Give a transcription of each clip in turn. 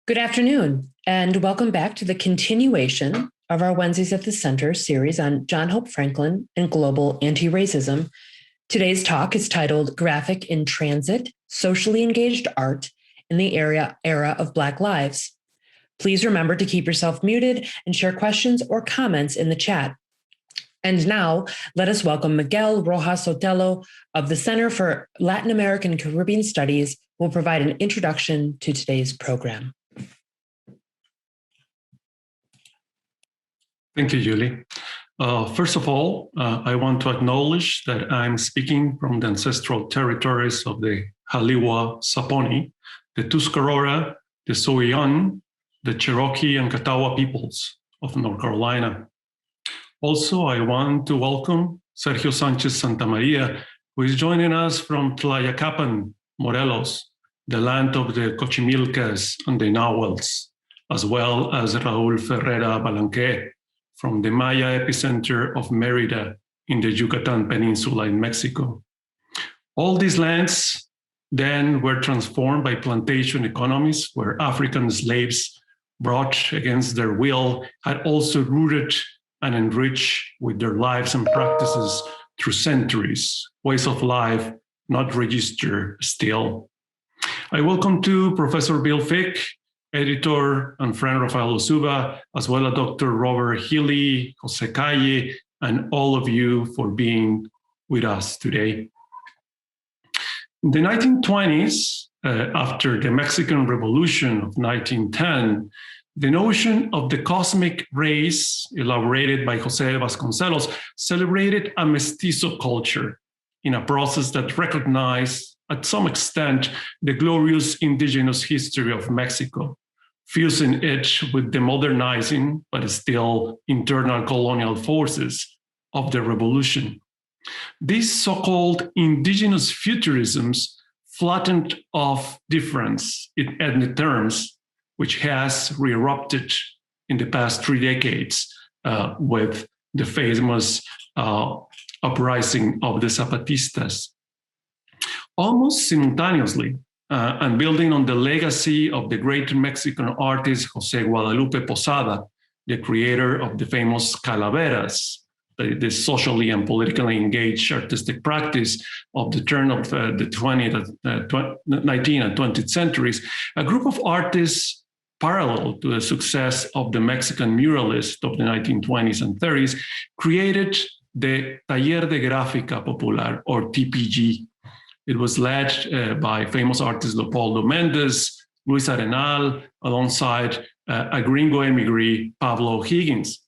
Good afternoon, and welcome back to the continuation of our Wednesdays at the Center series on John Hope Franklin and global anti-racism. Today's talk is titled Graphic in Transit, Socially Engaged Art in the Era of Black Lives. Please remember to keep yourself muted and share questions or comments in the chat. And now, let us welcome Miguel Rojas Otello of the Center for Latin American and Caribbean Studies, who will provide an introduction to today's program. Thank you, Julie. First of all, I want to acknowledge that I'm speaking from the ancestral territories of the Haliwa Saponi, the Tuscarora, the Soweyan, the Cherokee and Catawba peoples of North Carolina. Also, I want to welcome Sergio Sánchez Santamaría, who is joining us from Tlayacapan, Morelos, the land of the Cochimilcas and the Nahuals, as well as Raul Ferreira from the Maya epicenter of Mérida in the Yucatan Peninsula in Mexico. All these lands then were transformed by plantation economies where African slaves brought against their will had also rooted and enriched with their lives and practices through centuries, ways of life not registered still. I welcome too Professor Bill Fick, editor and friend Rafael Osuba, as well as Dr. Robert Healy, Jose Calle, and all of you for being with us today. In the 1920s, after the Mexican Revolution of 1910, the notion of the cosmic race, elaborated by Jose Vasconcelos, celebrated a mestizo culture in a process that recognized, at some extent, the glorious indigenous history of Mexico, fusing it with the modernizing, but still internal colonial forces of the revolution. These so-called indigenous futurisms flattened off difference in ethnic terms, which has re-erupted in the past 3 decades with the famous uprising of the Zapatistas. Almost simultaneously, and building on the legacy of the great Mexican artist Jose Guadalupe Posada, the creator of the famous calaveras, the socially and politically engaged artistic practice of the turn of the 19th and 20th centuries, a group of artists parallel to the success of the Mexican muralists of the 1920s and 30s created the Taller de Gráfica Popular, or TPG. It was led by famous artist Leopoldo Méndez, Luis Arenal, alongside a gringo emigre, Pablo Higgins.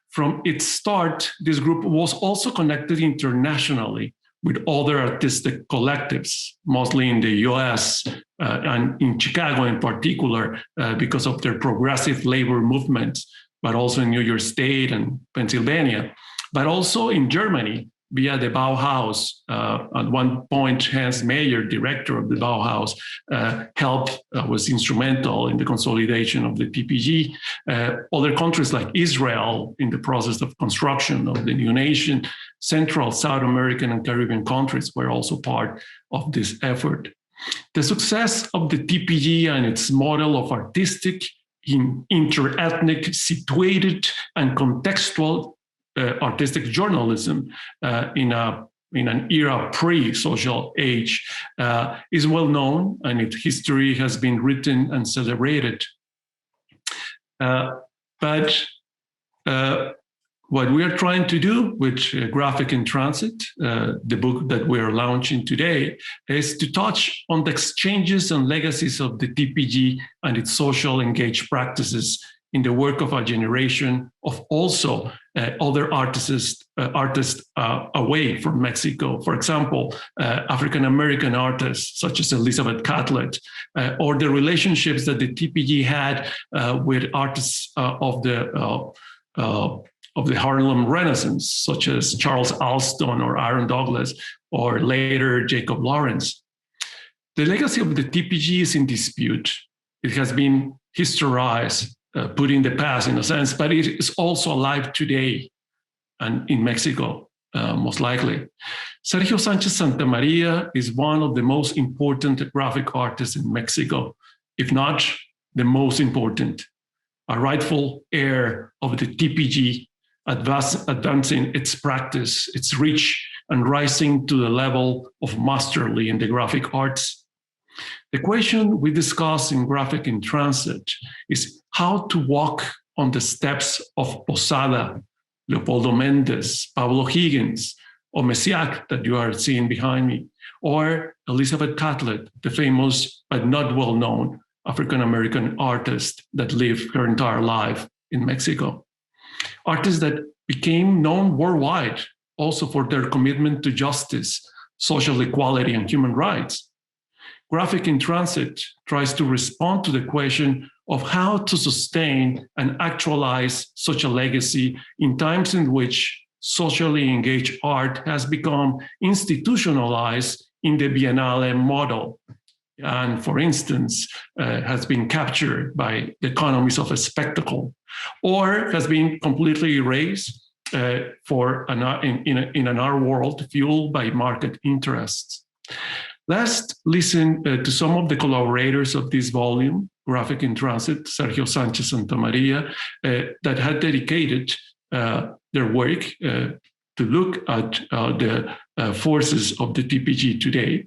From its start, this group was also connected internationally with other artistic collectives, mostly in the US and in Chicago in particular, because of their progressive labor movement, but also in New York State and Pennsylvania, but also in Germany, via the Bauhaus. At one point, Hans Meyer, director of the Bauhaus, was instrumental in the consolidation of the TPG. Other countries like Israel, in the process of construction of the new nation, Central, South American, and Caribbean countries were also part of this effort. The success of the TPG and its model of artistic, inter-ethnic, situated, and contextual artistic journalism in an era pre-social age is well known, and its history has been written and celebrated. But what we are trying to do with Graphic in Transit, the book that we are launching today, is to touch on the exchanges and legacies of the TPG and its social engaged practices in the work of a generation of also other artists away from Mexico. For example, African-American artists such as Elizabeth Catlett, or the relationships that the TPG had with artists of the Harlem Renaissance, such as Charles Alston or Aaron Douglas, or later Jacob Lawrence. The legacy of the TPG is in dispute. It has been historized, put in the past in a sense, but it is also alive today and in Mexico, most likely. Sergio Sánchez Santamaría is one of the most important graphic artists in Mexico, if not the most important, a rightful heir of the TPG, advancing its practice, its reach, and rising to the level of masterly in the graphic arts. The question we discuss in Graphic in Transit is how to walk on the steps of Posada, Leopoldo Méndez, Pablo Higgins, or Messiac that you are seeing behind me, or Elizabeth Catlett, the famous but not well-known African-American artist that lived her entire life in Mexico. Artists that became known worldwide also for their commitment to justice, social equality, and human rights. Graphic in Transit tries to respond to the question of how to sustain and actualize such a legacy in times in which socially engaged art has become institutionalized in the Biennale model, and, for instance, has been captured by the economies of a spectacle, or has been completely erased in an art world fueled by market interests. Let's listen to some of the collaborators of this volume, Graphic in Transit, Sergio Sánchez Santamaría, that had dedicated their work to look at the forces of the TPG today,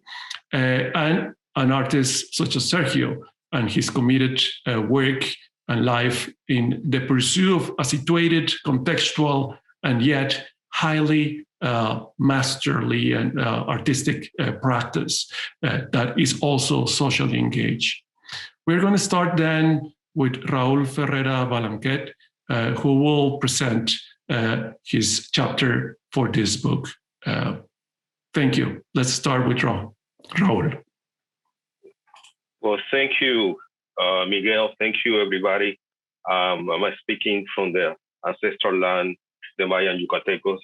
and an artist such as Sergio and his committed work and life in the pursuit of a situated, contextual, and yet highly masterly and artistic practice that is also socially engaged. We're going to start then with Raul Ferreira Balanquet, who will present his chapter for this book. Thank you. Let's start with Raul. Well, thank you, Miguel. Thank you, everybody. I'm speaking from the ancestral land, the Mayan Yucatecas.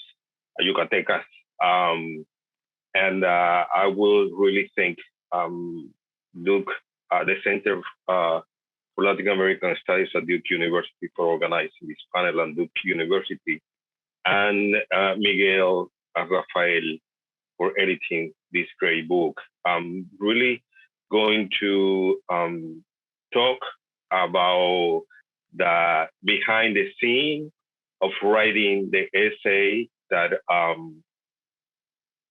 And I will really thank Duke, the Center for Latin American Studies at Duke University for organizing this panel, and Duke University, and Miguel and Rafael for editing this great book. I'm really going to talk about the behind the scene of writing the essay that I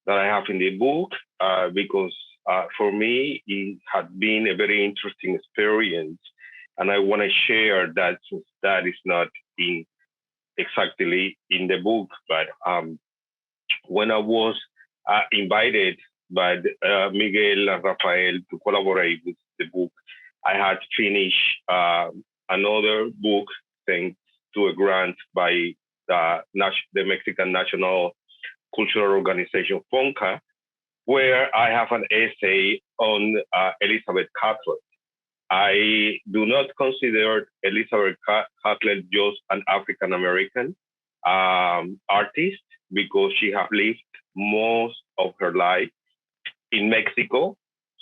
have in the book, because for me, it had been a very interesting experience. And I want to share that, since that is not exactly in the book. But when I was invited by Miguel and Rafael to collaborate with the book, I had finished another book thanks to a grant by the Mexican National Cultural Organization, FONCA, where I have an essay on Elizabeth Catlett. I do not consider Elizabeth Catlett just an African-American artist, because she has lived most of her life in Mexico.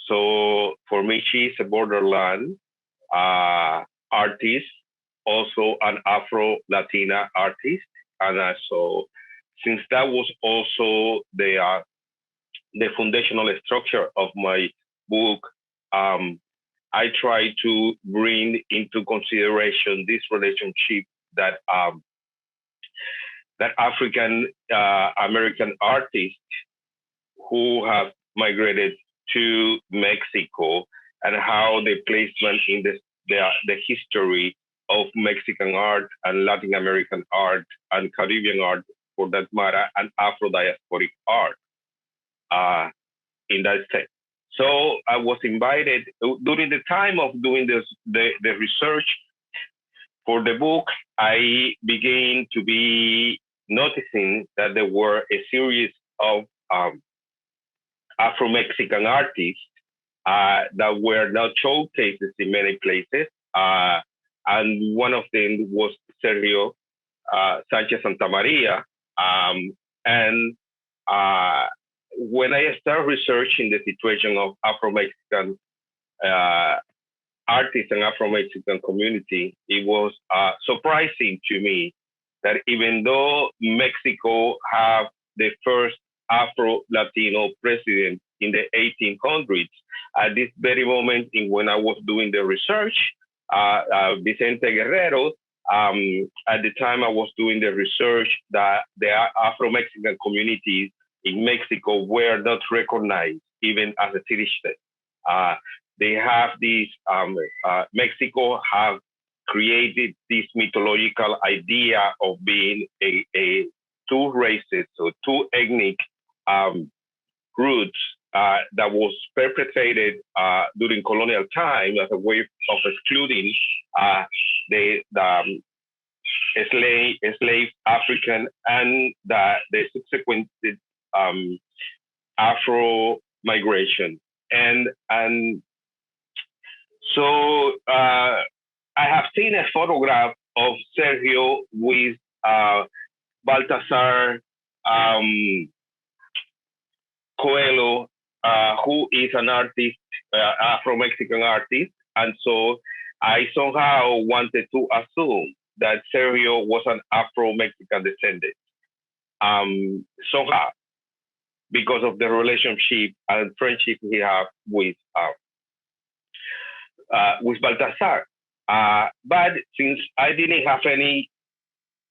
So for me, she's a borderland artist, also an Afro-Latina artist. And so since that was also the foundational structure of my book, I try to bring into consideration this relationship that that African American artists who have migrated to Mexico, and how the placement in the history of Mexican art and Latin American art and Caribbean art, for that matter, and Afro-diasporic art in that sense. So I was invited during the time of doing the research for the book. I began to be noticing that there were a series of Afro-Mexican artists that were not showcases in many places. And one of them was Sergio Sánchez Santamaría. And when I started researching the situation of Afro-Mexican artists and Afro-Mexican community, it was surprising to me that even though Mexico had the first Afro-Latino president in the 1800s, at this very moment when I was doing the research, Vicente Guerrero. At the time I was doing the research, that the Afro-Mexican communities in Mexico were not recognized even as a city state. They have this, Mexico have created this mythological idea of being a two races or two ethnic groups that was perpetrated during colonial time as a way of excluding the slave African and the subsequent Afro migration. And so I have seen a photograph of Sergio with Baltasar Coelho, who is an artist, Afro-Mexican artist. And so I somehow wanted to assume that Sergio was an Afro-Mexican descendant. Somehow, because of the relationship and friendship he had with Baltasar. But since I didn't have any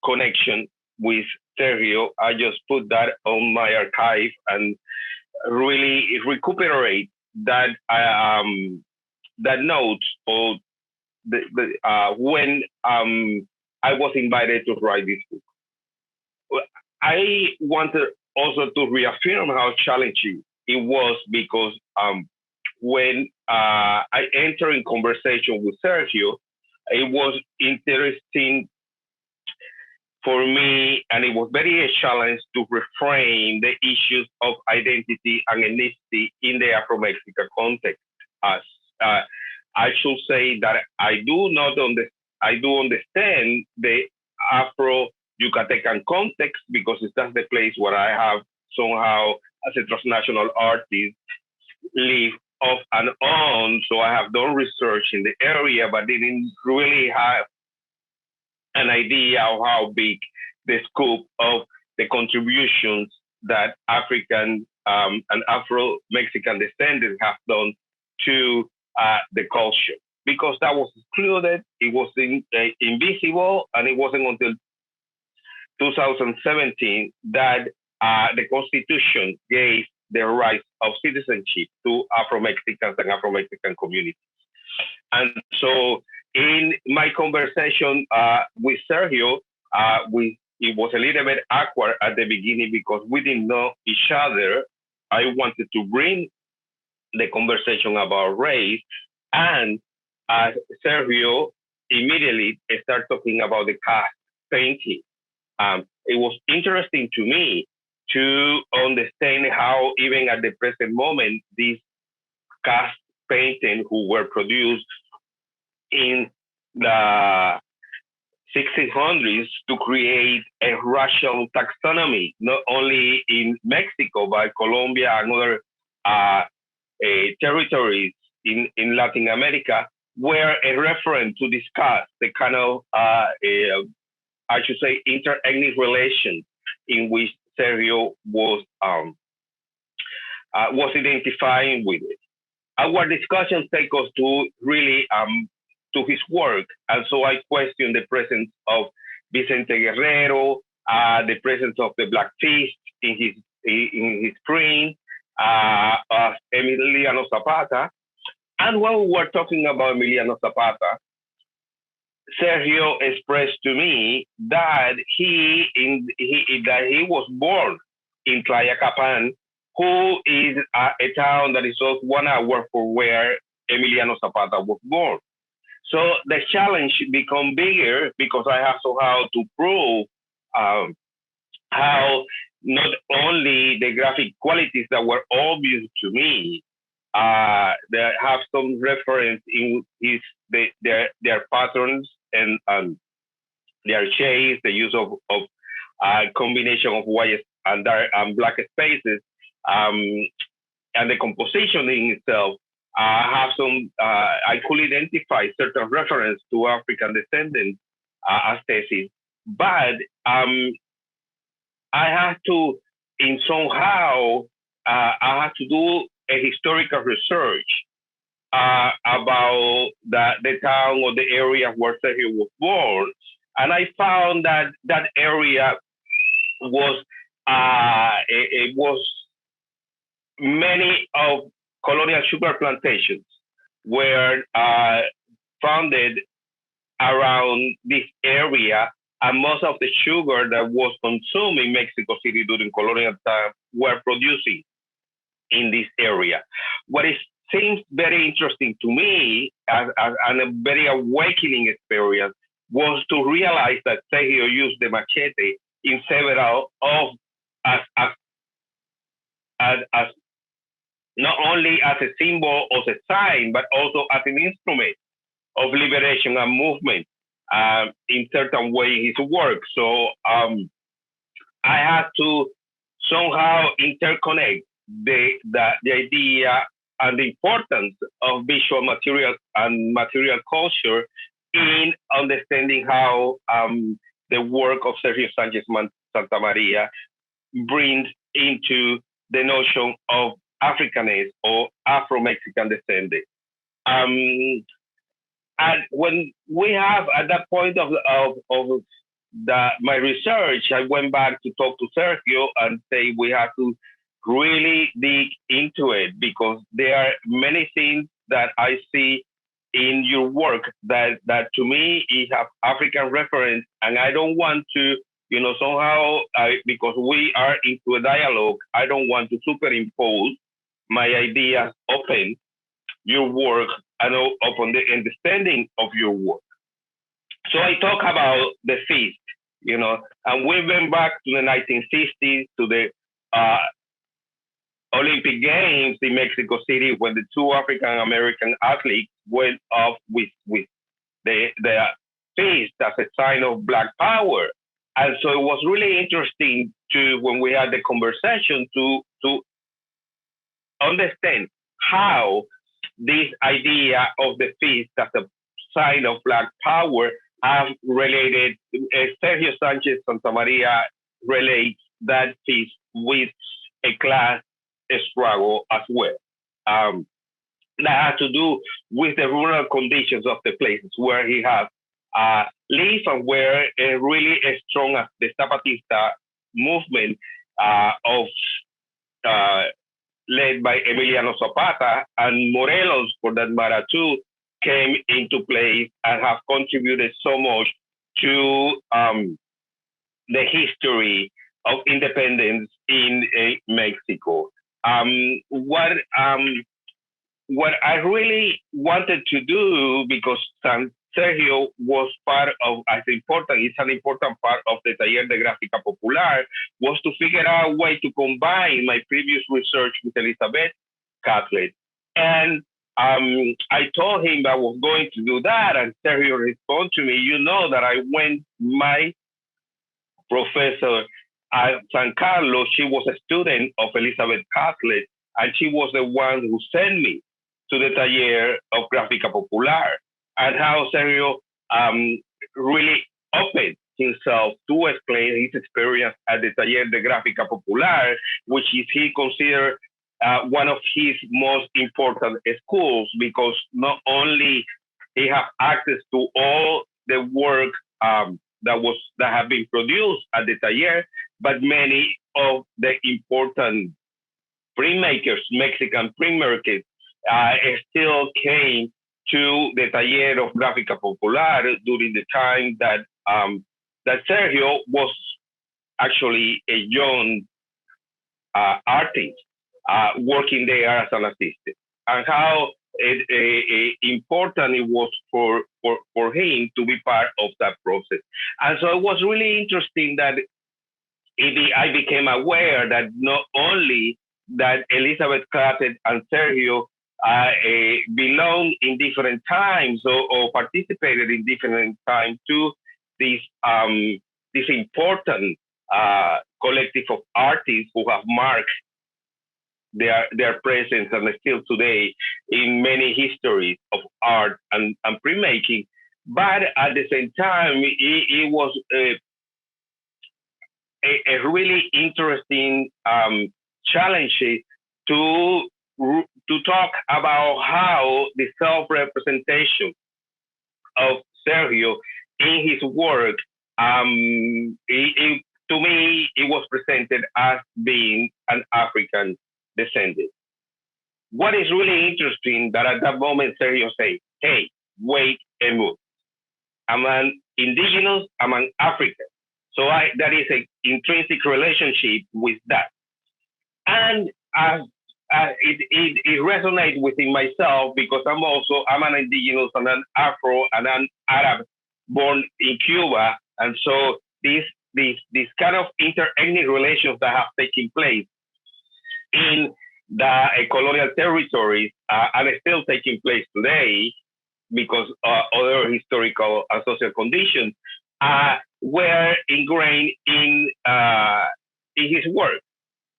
connection with Sergio, I just put that on my archive and really recuperate that that note or when I was invited to write this book. I wanted also to reaffirm how challenging it was because when I entered in conversation with Sergio, it was interesting for me, and it was very a challenge to reframe the issues of identity and ethnicity in the Afro-Mexican context. As I should say that I do understand the Afro-Yucatecan context because that's the place where I have somehow, as a transnational artist, lived off and on. So I have done research in the area, but didn't really have an idea of how big the scope of the contributions that African and Afro-Mexican descendants have done to the culture. Because that was excluded, it was invisible, and it wasn't until 2017 that the Constitution gave the rights of citizenship to Afro-Mexicans and Afro-Mexican communities. And so in my conversation with Sergio, it was a little bit awkward at the beginning because we didn't know each other. I wanted to bring the conversation about race, and Sergio immediately started talking about the cast painting. It was interesting to me to understand how even at the present moment, these cast paintings who were produced in the 1600s to create a racial taxonomy, not only in Mexico, but Colombia and other territories in Latin America, were a reference to discuss the kind of, I should say, inter-ethnic relations in which Sergio was identifying with it. Our discussions take us to really to his work, and so I question the presence of Vicente Guerrero, the presence of the Black Fist in his print, of Emiliano Zapata. And when we were talking about Emiliano Zapata, Sergio expressed to me that he was born in Tlayacapan, who is a town that is just 1 hour from where Emiliano Zapata was born. So the challenge become bigger because I have somehow to prove how not only the graphic qualities that were obvious to me, that have some reference in their patterns and their shades, the use of combination of white and dark and black spaces, and the composition in itself have some. I could identify certain reference to African descendants aesthetics, but I have to, in somehow, I have to do a historical research about the town or the area where Sergio was born, and I found that that area was it was many of colonial sugar plantations were founded around this area, and most of the sugar that was consumed in Mexico City during colonial time were producing in this area. What is seems very interesting to me and a very awakening experience was to realize that Sergio used the machete in several of as not only as a symbol or a sign, but also as an instrument of liberation and movement in certain way in his work. So I had to somehow interconnect the idea and the importance of visual materials and material culture in understanding how the work of Sergio Sánchez Santamaría brings into the notion of Africanness or Afro-Mexican descendant. And when we have at that point of my research, I went back to talk to Sergio and say we have to really dig into it, because there are many things that I see in your work that to me is have African reference, and I don't want to, somehow, because we are into a dialogue, I don't want to superimpose my ideas upon your work and upon the understanding of your work. So I talk about the feast, and we went back to the 1950s, to the Olympic Games in Mexico City, when the two African American athletes went off with the feast as a sign of Black power. And so it was really interesting when we had the conversation to understand how this idea of the feast as a sign of Black power have related. Sergio Sánchez Santamaría relates that feast with a class struggle as well. That has to do with the rural conditions of the places where he has lived, and where really strong as the Zapatista movement of led by Emiliano Zapata and Morelos, for that matter too, came into place and have contributed so much to the history of independence in Mexico. What I really wanted to do, because Sergio was part of, it's an important part of the Taller de Gráfica Popular, was to figure out a way to combine my previous research with Elizabeth Catlett. And I told him I was going to do that, and Sergio responded to me, that I went, my professor at San Carlos, she was a student of Elizabeth Catlett, and she was the one who sent me to the Taller of Gráfica Popular, and how Sergio really opened himself to explain his experience at the Taller de Gráfica Popular, which is he considered one of his most important schools, because not only he have access to all the work that have been produced at the Taller, but many of the important printmakers, Mexican printmakers, still came to the Taller of Gráfica Popular during the time that Sergio was actually a young artist working there as an assistant, and how important it was for him to be part of that process. And so it was really interesting that I became aware that not only that Elizabeth Catlett and Sergio belong in different times or participated in different times to this important collective of artists who have marked their presence and still today in many histories of art and printmaking. But at the same time, it was a really interesting challenge to talk about how the self-representation of Sergio in his work, to me, it was presented as being an African descendant. What is really interesting that at that moment Sergio said, hey, wait a minute. I'm an indigenous, I'm an African. So that is an intrinsic relationship with that. And it resonates within myself because I'm an indigenous and an Afro and an Arab born in Cuba. And so this kind of inter-ethnic relations that have taken place in the colonial territories are still taking place today because other historical and social conditions were ingrained in his work.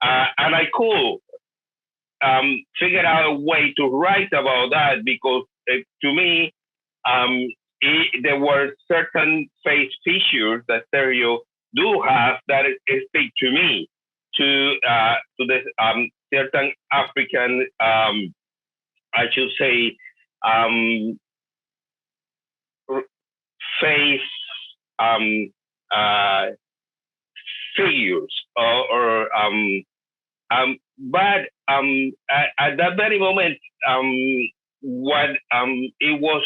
And I could figure out a way to write about that because to me, there were certain face features that Sergio do have that speak to me, to this certain African, I should say, face figures, but at that very moment, what it was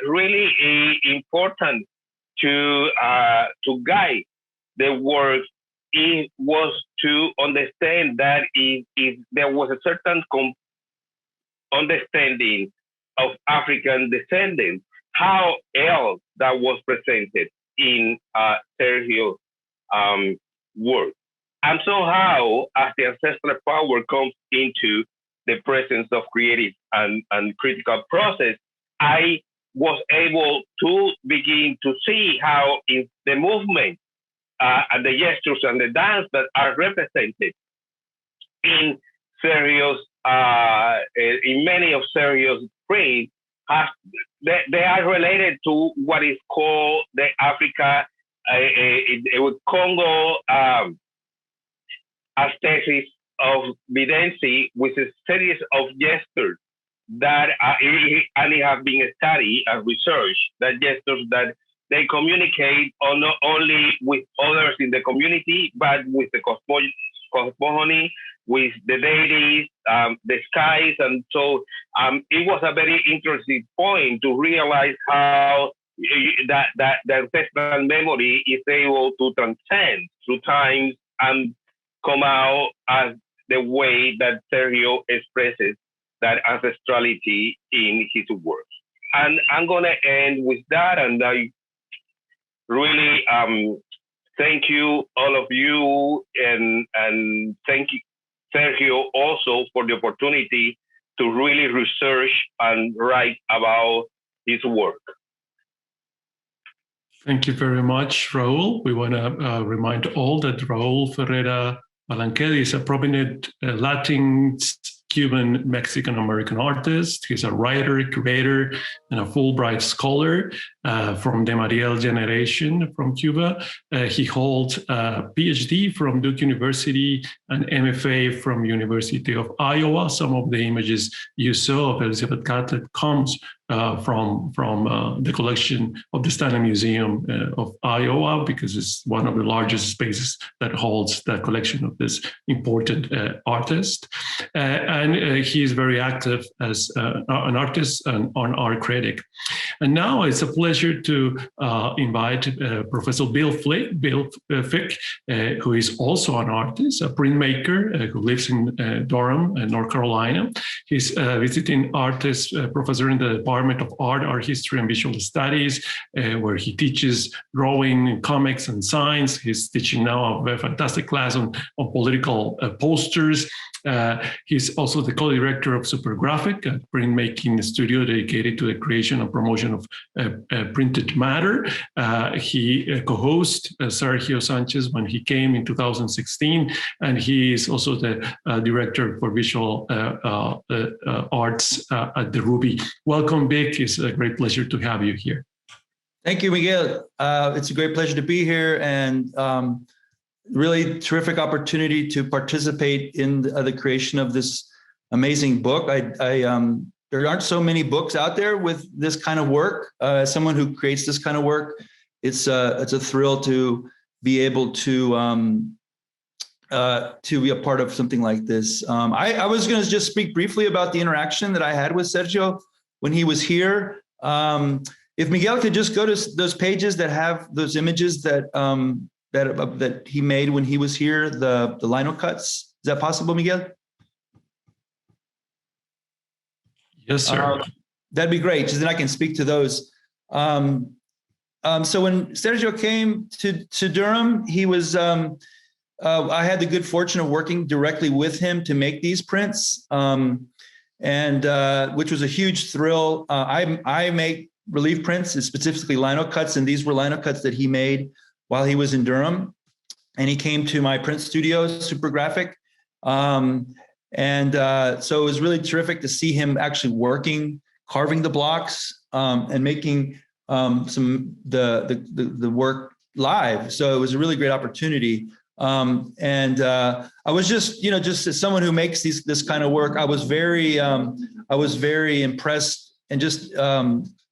really important to guide the work. It was to understand that if there was a certain understanding of African descendants, how else that was presented in Sergio's work. And so how, as the ancestral power comes into the presence of creative and critical process, I was able to begin to see how in the movement and the gestures and the dance that are represented in Sergio's, in many of Sergio's prints, they are related to what is called the Africa, Congo aesthesis of Vidensi, with a series of gestures that and have been studied and researched, that gestures that they communicate not only with others in the community, but with the cosmogony, with the deities, the skies. And so it was a very interesting point to realize how that the ancestral memory is able to transcend through times and come out as the way that Sergio expresses that ancestrality in his work. And I'm going to end with that. And I really thank you, all of you, and thank you, Sergio, also for the opportunity to really research and write about his work. Thank you very much, Raul. We want to remind all that Raul Ferreira is a prominent Latin, Cuban, Mexican American artist. He's a writer, curator, and a Fulbright scholar from the Mariel generation from Cuba. He holds a PhD from Duke University and MFA from University of Iowa. Some of the images you saw of Elizabeth Catlett comes from the collection of the Stanley Museum of Iowa, because it's one of the largest spaces that holds the collection of this important artist. And he is very active as an artist and an art critic. And now it's a pleasure to invite Professor Bill Fick, who is also an artist, a printmaker who lives in Durham, North Carolina. He's a visiting artist professor in the Department of Art History, and Visual Studies, where he teaches drawing, comics, and science. He's teaching now a fantastic class on political posters. He's also the co-director of Supergraphic, a printmaking studio dedicated to the creation and promotion of printed matter. He co-hosted Sergio Sánchez when he came in 2016, and he is also the director for visual arts at the Ruby. Welcome, Vic. It's a great pleasure to have you here. Thank you, Miguel. It's a great pleasure to be here, and really terrific opportunity to participate in the creation of this amazing book. There aren't so many books out there with this kind of work. As someone who creates this kind of work, it's a thrill to be able to be a part of something like this. I was going to just speak briefly about the interaction that I had with Sergio when he was here. If Miguel could just go to those pages that have those images that he made when he was here, the lino cuts. Is that possible, Miguel? Yes, sir. That'd be great, because then I can speak to those. So when Sergio came to Durham, he was. I had the good fortune of working directly with him to make these prints, and which was a huge thrill. I make relief prints, specifically lino cuts, and these were lino cuts that he made while he was in Durham. And he came to my print studio, Super Graphic. So it was really terrific to see him actually carving the blocks, and making the work live. So it was a really great opportunity. I was just as someone who makes this kind of work, I was very impressed and just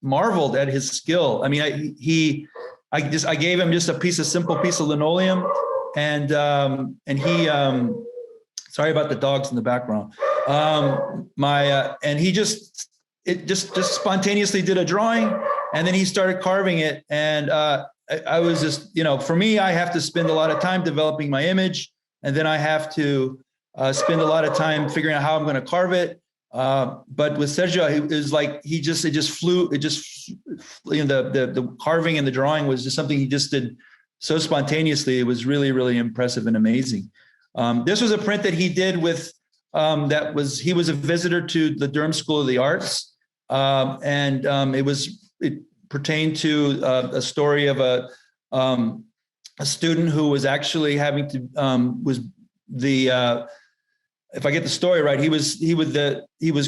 marveled at his skill. I mean, I gave him just a simple piece of linoleum, and he, sorry about the dogs in the background. And he just spontaneously did a drawing, and then he started carving it. And I was just, for me, I have to spend a lot of time developing my image, and then I have to spend a lot of time figuring out how I'm going to carve it. But with Sergio, it was like it just flew. The carving and the drawing was just something he just did so spontaneously. It was really, really impressive and amazing. This was a print that he did with he was a visitor to the Durham School of the Arts, and it pertained to a story of a student who was actually having to if I get the story right, he was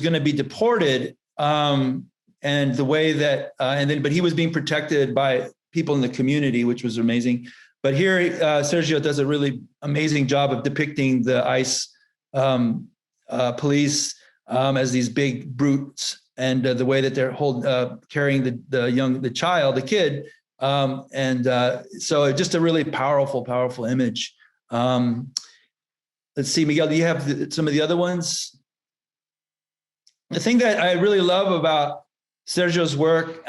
going to be deported, and the way that but he was being protected by people in the community, which was amazing. But here Sergio does a really amazing job of depicting the ICE police as these big brutes, and the way that they're carrying the kid. So just a really powerful image. Let's see, Miguel, do you have some of the other ones? The thing that I really love about Sergio's work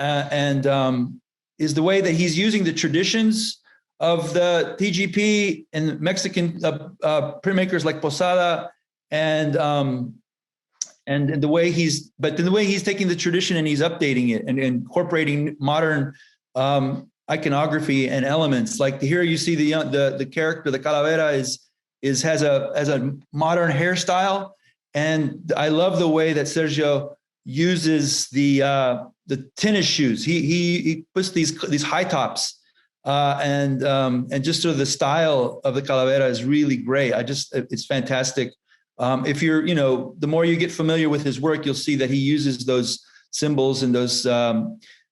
is the way that he's using the traditions of the TGP and Mexican printmakers like Posada, and the way he's taking the tradition and he's updating it and incorporating modern iconography and elements. Like here you see the character, the calavera has a modern hairstyle, and I love the way that Sergio uses the tennis shoes. He puts these high tops, and just sort of the style of the calavera is really great. It's fantastic. If you're, the more you get familiar with his work, you'll see that he uses those symbols and those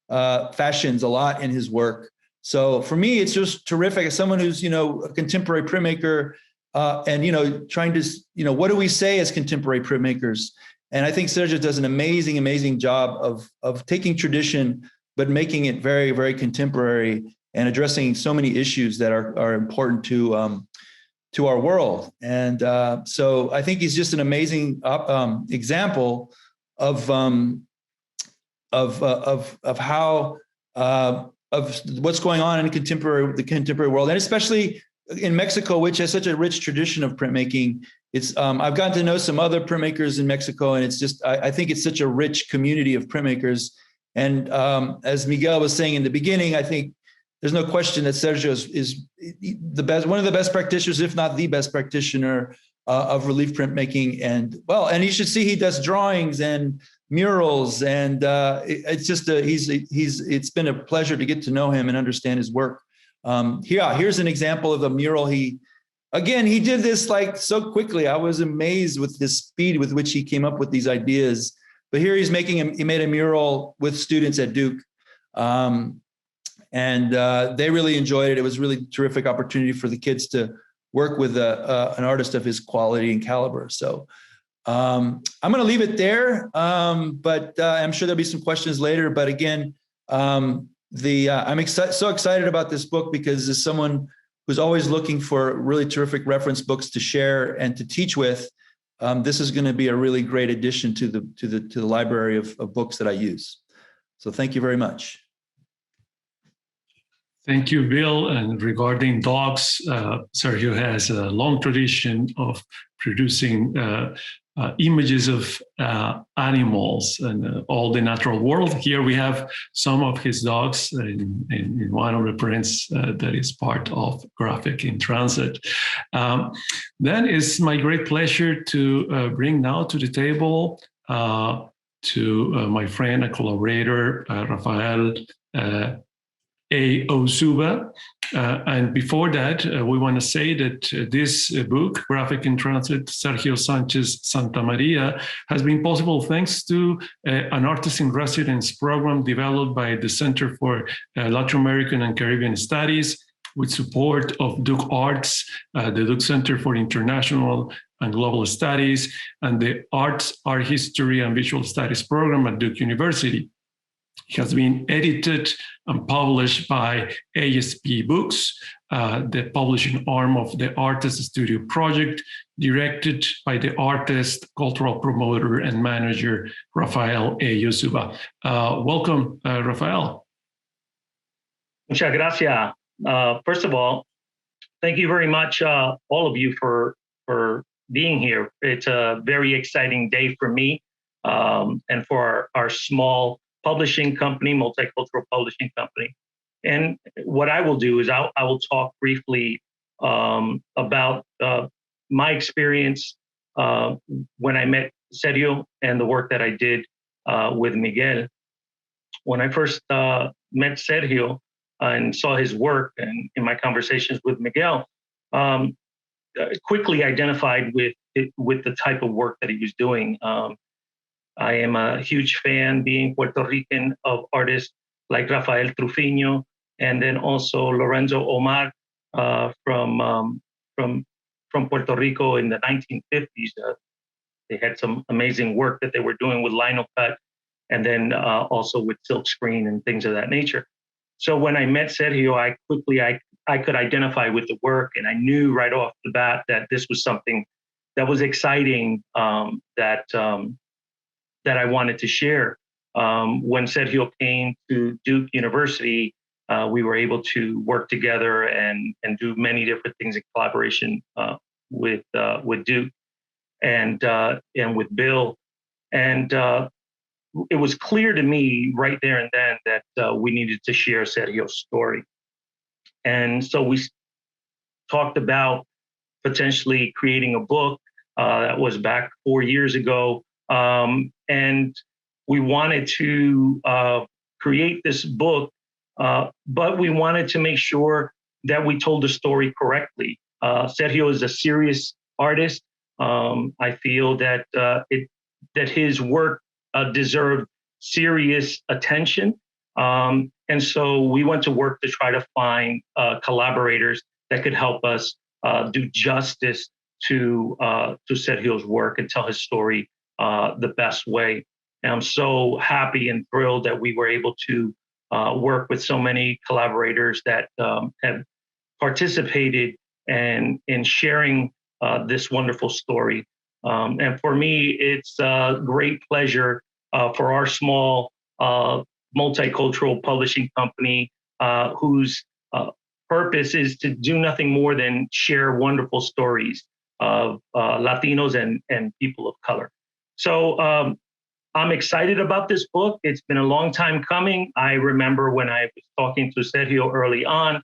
fashions a lot in his work. So for me, it's just terrific. As someone who's, a contemporary printmaker, and, trying to, what do we say as contemporary printmakers? And I think Sergio does an amazing job of taking tradition, but making it very, very contemporary and addressing so many issues that are important to our world. And so I think he's just an amazing example of how of what's going on in the contemporary world, and especially in Mexico, which has such a rich tradition of printmaking. It's I've gotten to know some other printmakers in Mexico, and it's just I think it's such a rich community of printmakers. And as Miguel was saying in the beginning, I think there's no question that Sergio is the best, one of the best practitioners, if not the best practitioner of relief printmaking. And you should see he does drawings and murals, and it's just it's been a pleasure to get to know him and understand his work. Here's an example of a mural. He did this like so quickly. I was amazed with the speed with which he came up with these ideas. But here he made a mural with students at Duke. And they really enjoyed it. It was a really terrific opportunity for the kids to work with an artist of his quality and caliber. So I'm going to leave it there, but I'm sure there'll be some questions later. But again, I'm so excited about this book because as someone who's always looking for really terrific reference books to share and to teach with, this is going to be a really great addition to the library of books that I use. So thank you very much. Thank you, Bill. And regarding dogs, Sergio has a long tradition of producing images of animals and all the natural world. Here we have some of his dogs in one of the prints that is part of Graphic in Transit. Then it's my great pleasure to bring now to the table my friend and collaborator, Rafael A. Ozuba. And before that, we want to say that this book, Graphic in Transit, Sergio Sánchez Santamaría, has been possible thanks to an artist in residence program developed by the Center for Latin American and Caribbean Studies with support of Duke Arts, the Duke Center for International and Global Studies, and the Arts, Art History and Visual Studies program at Duke University. It has been edited and published by ASP Books, the publishing arm of the Artist Studio Project, directed by the artist, cultural promoter, and manager, Rafael A. Ozuba. Welcome, Rafael. Muchas gracias. First of all, thank you very much, all of you, for being here. It's a very exciting day for me and for our small publishing company, multicultural publishing company. And what I will do is I will talk briefly about my experience when I met Sergio and the work that I did with Miguel. When I first met Sergio and saw his work, and in my conversations with Miguel, quickly identified with the type of work that he was doing. I am a huge fan, being Puerto Rican, of artists like Rafael Trufino, and then also Lorenzo Omar from Puerto Rico in the 1950s. They had some amazing work that they were doing with lino cut, and then also with silk screen and things of that nature. So when I met Sergio, I could identify with the work, and I knew right off the bat that this was something that was exciting, that I wanted to share. When Sergio came to Duke University, we were able to work together and do many different things in collaboration with Duke and with Bill. And it was clear to me right there and then that we needed to share Sergio's story. And so we talked about potentially creating a book that was back 4 years ago. And we wanted to create this book, but we wanted to make sure that we told the story correctly. Sergio is a serious artist. I feel that that his work deserved serious attention. And so we went to work to try to find collaborators that could help us do justice to Sergio's work and tell his story the best way. And I'm so happy and thrilled that we were able to work with so many collaborators that have participated in sharing this wonderful story. And for me, it's a great pleasure for our small multicultural publishing company whose purpose is to do nothing more than share wonderful stories of Latinos and people of color. So I'm excited about this book. It's been a long time coming. I remember when I was talking to Sergio early on,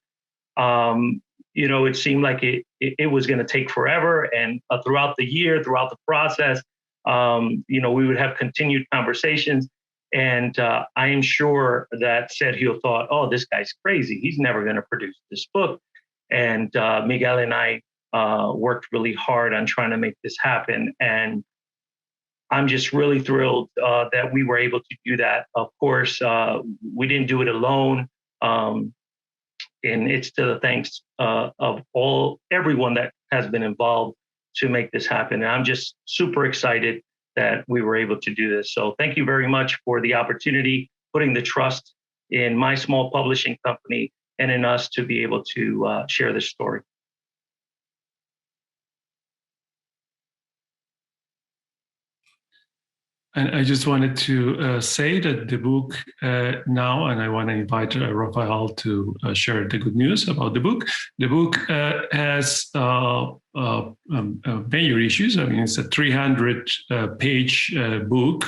it seemed like it was going to take forever. And throughout the year, throughout the process, we would have continued conversations. And I am sure that Sergio thought, oh, this guy's crazy. He's never going to produce this book. And Miguel and I worked really hard on trying to make this happen. And I'm just really thrilled that we were able to do that. Of course, we didn't do it alone. And it's to the thanks of everyone that has been involved to make this happen. And I'm just super excited that we were able to do this. So thank you very much for the opportunity, putting the trust in my small publishing company and in us to be able to share this story. And I just wanted to say that the book now, and I want to invite Rafael to share the good news about the book. The book has major issues. I mean, it's a 300-page book,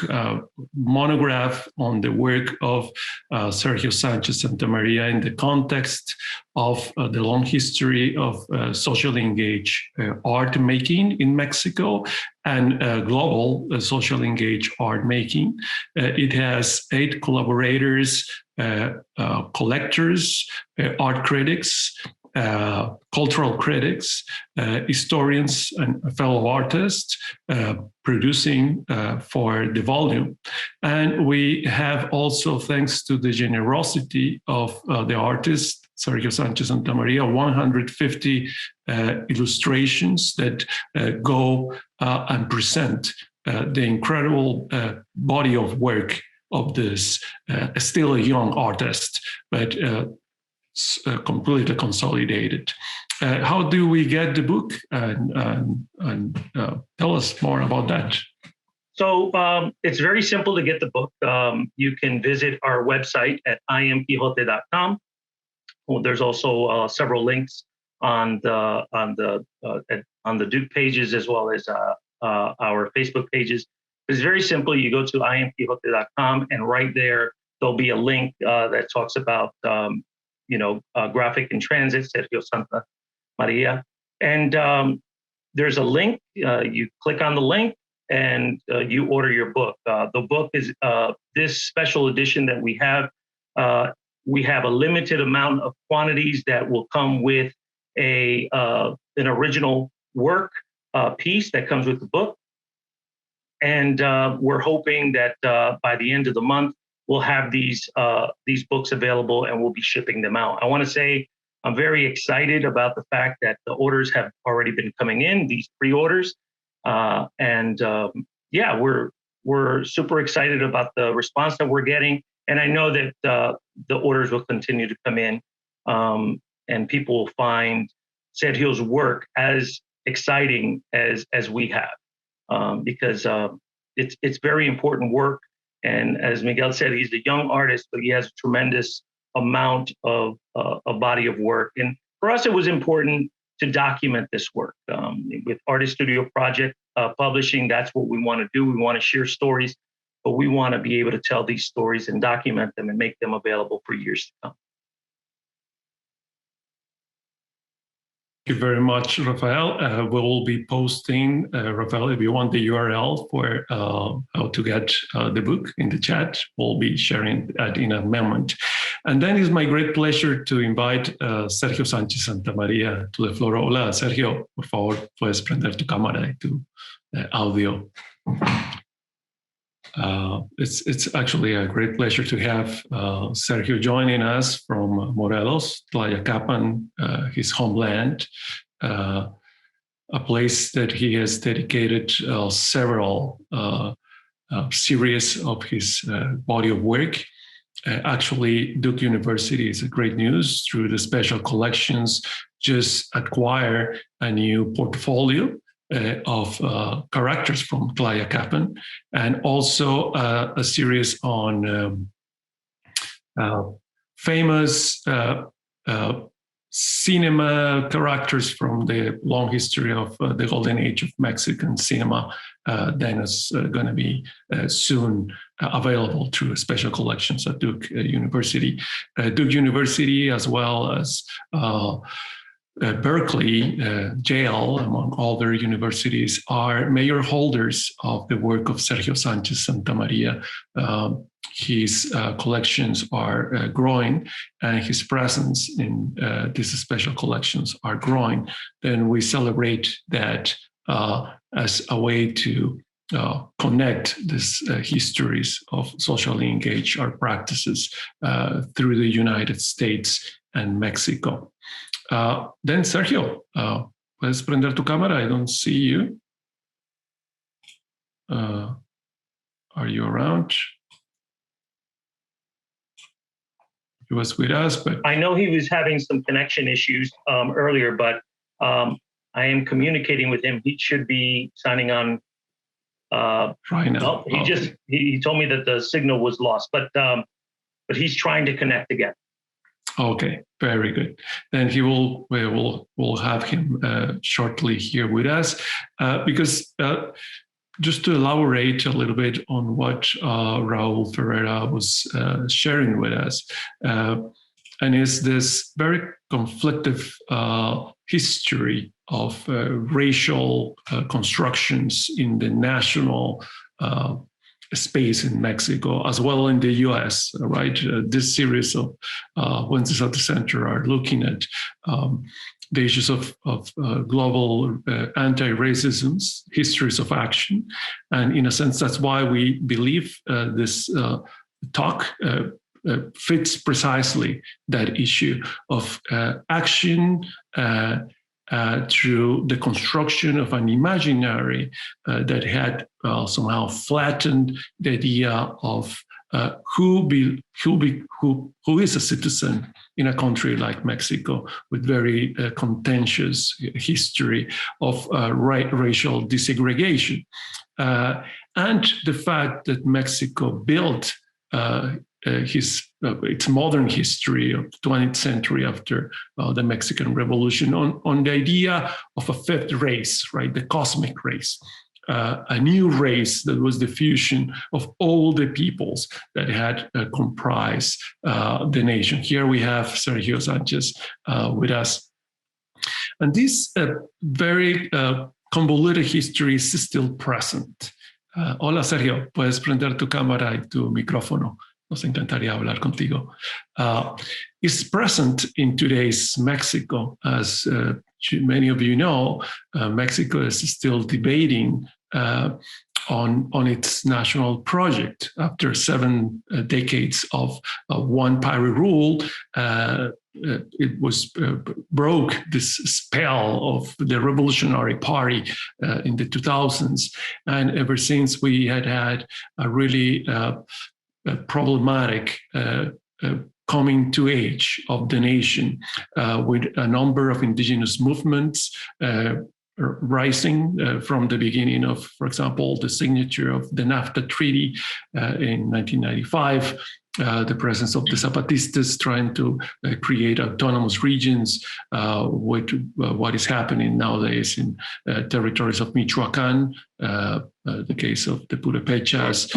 monograph on the work of Sergio Sánchez Santamaría in the context of the long history of socially engaged art making in Mexico and global socially engaged art making. It has 8 collaborators, collectors, art critics, cultural critics, historians, and fellow artists producing for the volume. And we have also, thanks to the generosity of the artist, Sergio Sánchez Santamaría, 150 illustrations that go and present the incredible body of work of this still a young artist, but completely consolidated. How do we get the book? And tell us more about that. So it's very simple to get the book. You can visit our website at imquijote.com. Well, there's also several links on the Duke pages as well as our Facebook pages. It's very simple. You go to imquijote.com, and right there there'll be a link that talks about graphic in transit, Sergio Santamaría, and there's a link. You click on the link and you order your book. The book is this special edition that we have. We have a limited amount of quantities that will come with an original work piece that comes with the book. And we're hoping that by the end of the month, we'll have these books available and we'll be shipping them out. I want to say I'm very excited about the fact that the orders have already been coming in, these pre-orders. We're super excited about the response that we're getting. And I know that the orders will continue to come in, and people will find Sergio's work as exciting as we have, because it's very important work. And as Miguel said, he's a young artist, but he has a tremendous amount of a body of work. And for us, it was important to document this work. With Artist Studio Project Publishing, that's what we want to do. We want to share stories, but we want to be able to tell these stories and document them and make them available for years to come. Thank you very much, Rafael. We will be posting, Rafael, if you want the URL for how to get the book in the chat, we'll be sharing that in a moment. And then it's my great pleasure to invite Sergio Sánchez Santamaría to the floor. Hola, Sergio, por favor, puedes prender tu cámara y tu audio. It's actually a great pleasure to have Sergio joining us from Morelos, Tlayacapan, his homeland, a place that he has dedicated several series of his body of work. Actually, Duke University is a great news. Through the special collections, just acquire a new portfolio of characters from Tlayacapan, and also a series on famous cinema characters from the long history of the golden age of Mexican cinema. Then is going to be soon available through special collections at Duke University. Duke University, as well as Berkeley, Yale, among other universities, are major holders of the work of Sergio Sánchez Santamaría. His collections are growing, and his presence in these special collections are growing. Then we celebrate that as a way to connect these histories of socially engaged art practices through the United States and Mexico. Then Sergio, puedes prender tu cámara? I don't see you. Are you around? He was with us, but I know he was having some connection issues earlier, but I am communicating with him. He should be signing on. right now. No, he told me that the signal was lost, but he's trying to connect again. Okay, very good. Then we'll have him shortly here with us because just to elaborate a little bit on what Raul Ferreira was sharing with us, and is this very conflictive history of racial constructions in the national space in Mexico, as well in the US, right? This series of Wednesdays at the Center are looking at the issues of global anti-racism, histories of action. And in a sense, that's why we believe this talk fits precisely that issue of action through the construction of an imaginary that had somehow flattened the idea of who is a citizen in a country like Mexico with very contentious history of racial desegregation. And the fact that Mexico built its modern history of the 20th century after the Mexican Revolution on the idea of a fifth race, right? The cosmic race, a new race that was the fusion of all the peoples that had comprised the nation. Here we have Sergio Sánchez with us. And this very convoluted history is still present. Hola Sergio, puedes prender tu cámara y tu micrófono. Nos encantaría hablar contigo. Is present in today's Mexico. As many of you know, Mexico is still debating on its national project. After 7 decades of one-party rule, it was broke this spell of the Revolutionary Party in the 2000s. And ever since, we had a really problematic coming to age of the nation with a number of indigenous movements rising from the beginning of, for example, the signature of the NAFTA Treaty in 1995, the presence of the Zapatistas trying to create autonomous regions with what is happening nowadays in territories of Michoacán, the case of the Purépechas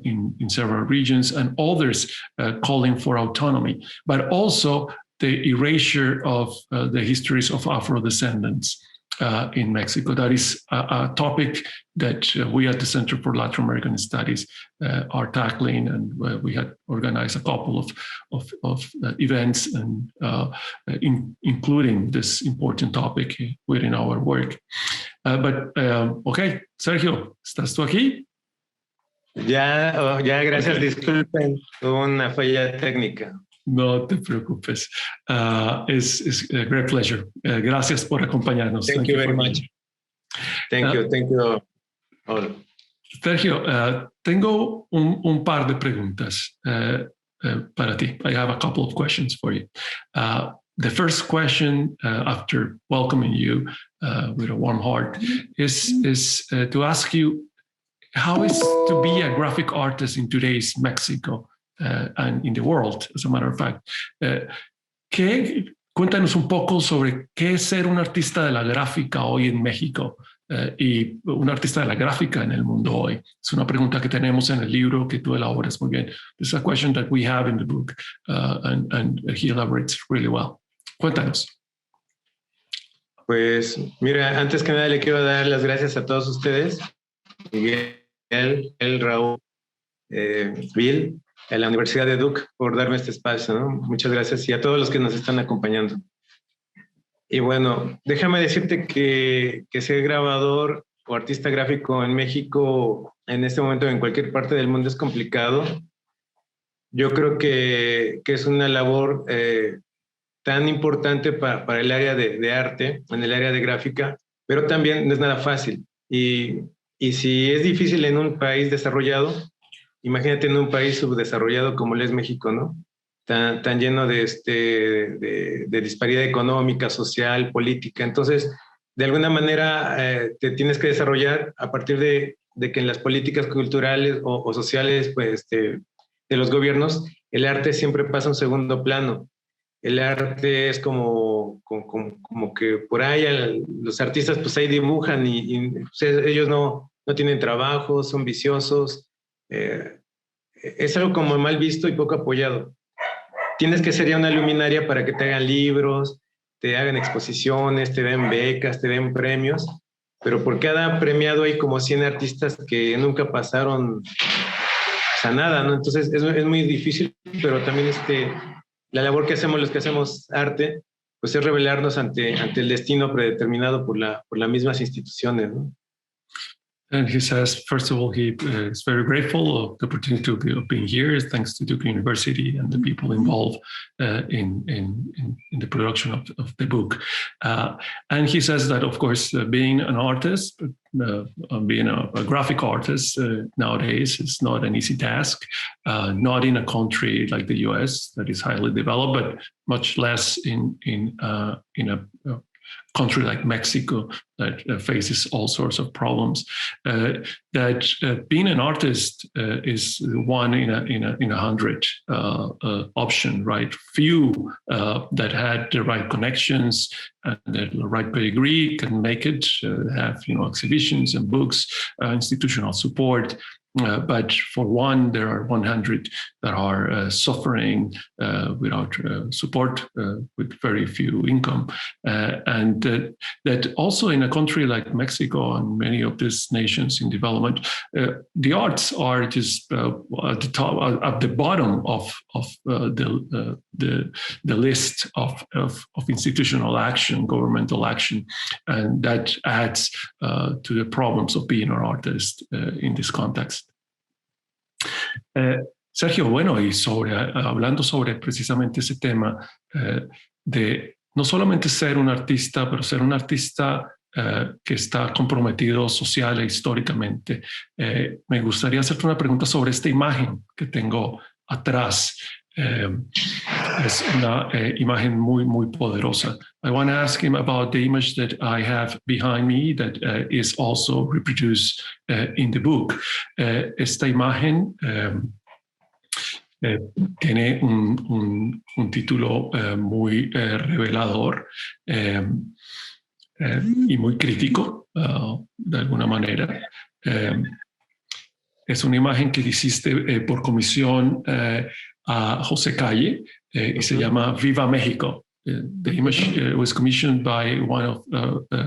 in several regions, and others calling for autonomy, but also the erasure of the histories of Afro-descendants in Mexico. That is a topic that we at the Center for Latin American Studies are tackling, and we had organized a couple of events and including this important topic within our work. Okay, Sergio, ¿estás tú aquí? Ya, gracias, disculpen, hubo una falla técnica. No te preocupes. It's a great pleasure. Gracias por acompañarnos. Thank you very much. Thank you all. Sergio, tengo un par de preguntas para ti. I have a couple of questions for you. The first question, after welcoming you with a warm heart, is to ask you, how is to be a graphic artist in today's Mexico? And in the world, as a matter of fact. Cuéntanos un poco sobre qué es ser un artista de la gráfica hoy en México y un artista de la gráfica en el mundo hoy. Es una pregunta que tenemos en el libro que tú elaboras muy bien. This is a question that we have in the book and he elaborates really well. Cuéntanos. Pues mira, antes que nada le quiero dar las gracias a todos ustedes, Miguel, Raúl, Bill, a la Universidad de Duke por darme este espacio, ¿no? Muchas gracias, y a todos los que nos están acompañando. Y bueno, déjame decirte que ser grabador o artista gráfico en México en este momento en cualquier parte del mundo es complicado. Yo creo que es una labor tan importante para el área de arte, en el área de gráfica, pero también no es nada fácil. Y si es difícil en un país desarrollado, imagínate en un país subdesarrollado como lo es México, ¿no? Tan lleno de disparidad económica, social, política. Entonces, de alguna manera, te tienes que desarrollar a partir de que en las políticas culturales o sociales pues, de los gobiernos, el arte siempre pasa a un segundo plano. El arte es como que por ahí los artistas pues ahí dibujan y pues, ellos no tienen trabajo, son viciosos. Es algo como mal visto y poco apoyado. Tienes que ser ya una luminaria para que te hagan libros, te hagan exposiciones, te den becas, te den premios, pero por cada premiado hay como 100 artistas que nunca pasaron a nada, ¿no? Entonces es muy difícil, pero también la labor que hacemos los que hacemos arte, pues es rebelarnos ante el destino predeterminado por las mismas instituciones, ¿no? And he says, first of all, he is very grateful of the opportunity of being here, thanks to Duke University and the people involved in the production of the book. And he says that, of course, being an artist, being a graphic artist nowadays is not an easy task, not in a country like the US that is highly developed, but much less in a country like Mexico that faces all sorts of problems. That being an artist is one in a 100 option, right? Few that had the right connections and the right pedigree can make it, have exhibitions and books, institutional support. But for one, there are 100 that are suffering without support, with very few income. And that also in a country like Mexico and many of these nations in development, the arts are just at the top, at the bottom of the list of institutional action, governmental action. And that adds to the problems of being an artist in this context. Sergio, bueno, y hablando sobre precisamente ese tema de no solamente ser un artista, pero ser un artista que está comprometido social e históricamente. Me gustaría hacerte una pregunta sobre esta imagen que tengo atrás. Es una imagen muy, muy poderosa. I want to ask him about the image that I have behind me that is also reproduced in the book. Esta imagen tiene un título muy revelador y muy crítico, de alguna manera. Es una imagen que hiciste por comisión a José Calle y se llama Viva México. The image was commissioned by one of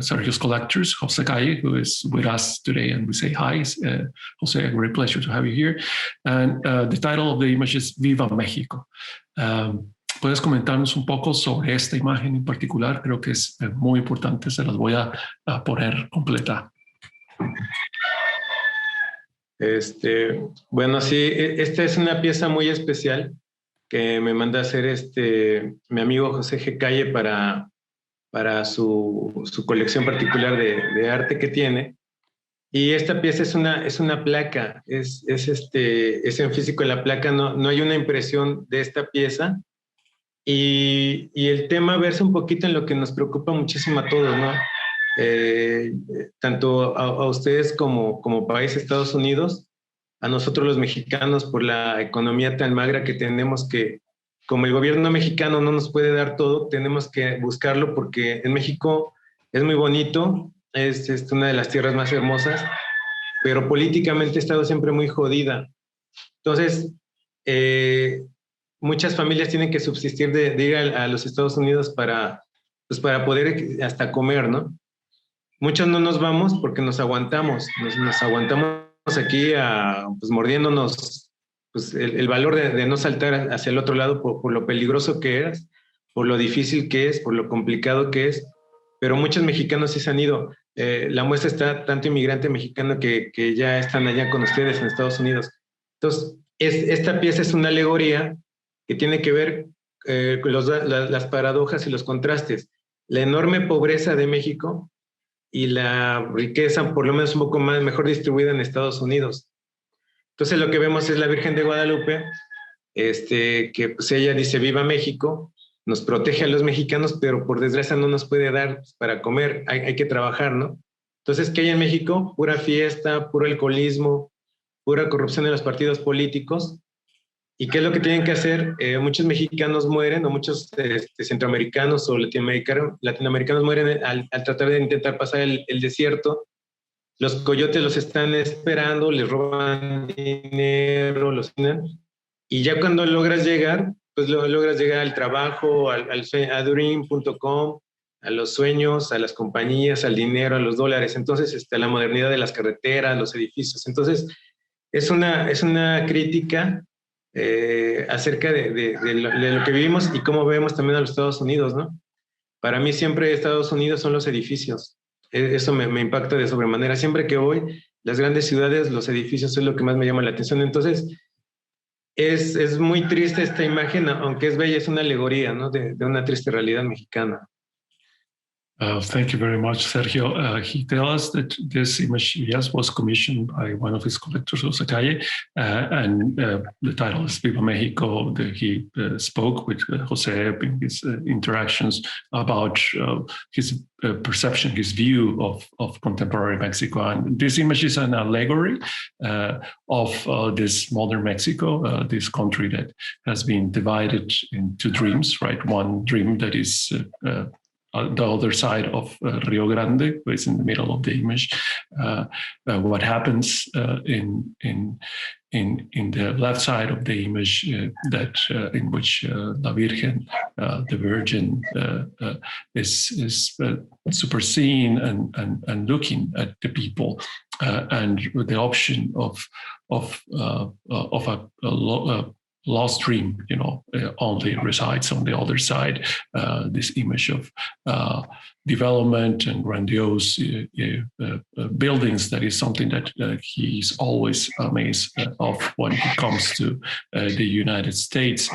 Sergio's collectors, José Calle, who is with us today, and we say hi. José, a great pleasure to have you here. And the title of the image is Viva México. ¿Puedes comentarnos un poco sobre esta imagen en particular? Creo que es muy importante, se las voy a poner completa. Bueno, sí, esta es una pieza muy especial que me manda a hacer mi amigo José G. Calle para su colección particular de arte que tiene. Y esta pieza es una placa, es en físico en la placa, no hay una impresión de esta pieza. Y el tema versa un poquito en lo que nos preocupa muchísimo a todos, ¿no? Tanto a ustedes como país, Estados Unidos, a nosotros los mexicanos, por la economía tan magra que tenemos, que como el gobierno mexicano no nos puede dar todo, tenemos que buscarlo, porque en México es muy bonito, es una de las tierras más hermosas, pero políticamente ha estado siempre muy jodida. Entonces, muchas familias tienen que subsistir de ir a los Estados Unidos para poder hasta comer, ¿no? Muchos no nos vamos porque nos aguantamos, nos aguantamos aquí mordiéndonos el valor de no saltar hacia el otro lado por lo peligroso que es, por lo difícil que es, por lo complicado que es, pero muchos mexicanos sí se han ido. La muestra está tanto inmigrante mexicano que ya están allá con ustedes en Estados Unidos. Entonces, esta pieza es una alegoría que tiene que ver las paradojas y los contrastes. La enorme pobreza de México y la riqueza, por lo menos un poco mejor distribuida en Estados Unidos. Entonces lo que vemos es la Virgen de Guadalupe, que pues ella dice viva México, nos protege a los mexicanos, pero por desgracia no nos puede dar para comer, hay que trabajar, ¿no? Entonces, ¿qué hay en México? Pura fiesta, puro alcoholismo, pura corrupción en los partidos políticos. ¿Y qué es lo que tienen que hacer? Muchos mexicanos mueren, o muchos centroamericanos o latinoamericanos mueren al tratar de intentar pasar el desierto. Los coyotes los están esperando, les roban dinero, y ya cuando logras llegar, pues logras llegar al trabajo, a dream.com, a los sueños, a las compañías, al dinero, a los dólares. Entonces, a la modernidad de las carreteras, los edificios. Entonces, es una crítica acerca de lo que vivimos y cómo vemos también a los Estados Unidos, ¿no? Para mí siempre Estados Unidos son los edificios. Eso me impacta de sobremanera. Siempre que voy, las grandes ciudades, los edificios es lo que más me llama la atención. Entonces, es muy triste esta imagen, aunque es bella, es una alegoría, ¿no? De una triste realidad mexicana. Thank you very much, Sergio. He tells us that this image, yes, was commissioned by one of his collectors, Jose Calle, and the title is Viva Mexico. He spoke with Jose in his interactions about his perception, his view of contemporary Mexico. And this image is an allegory of this modern Mexico, this country that has been divided into dreams, right? One dream that is the other side of Rio Grande, who is in the middle of the image. What happens in the left side of the image, in which La Virgen, the Virgin, is superseeing and looking at the people, and the option of a lost dream, only resides on the other side. This image of development and grandiose buildings, that is something that he's always amazed of when he comes to the United States.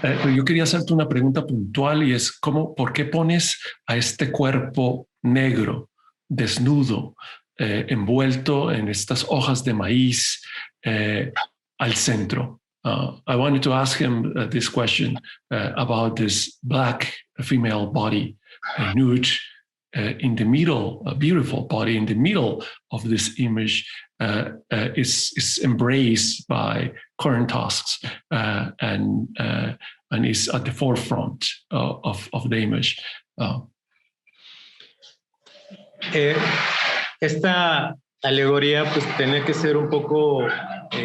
Yo quería hacerte una pregunta puntual, y es ¿por qué pones a este cuerpo negro, desnudo, envuelto en estas hojas de maíz al centro? I wanted to ask him this question about this black female body, nude, in the middle, a beautiful body in the middle of this image, is embraced by current tasks and is at the forefront of the image. Esta alegoría pues tenía que ser un poco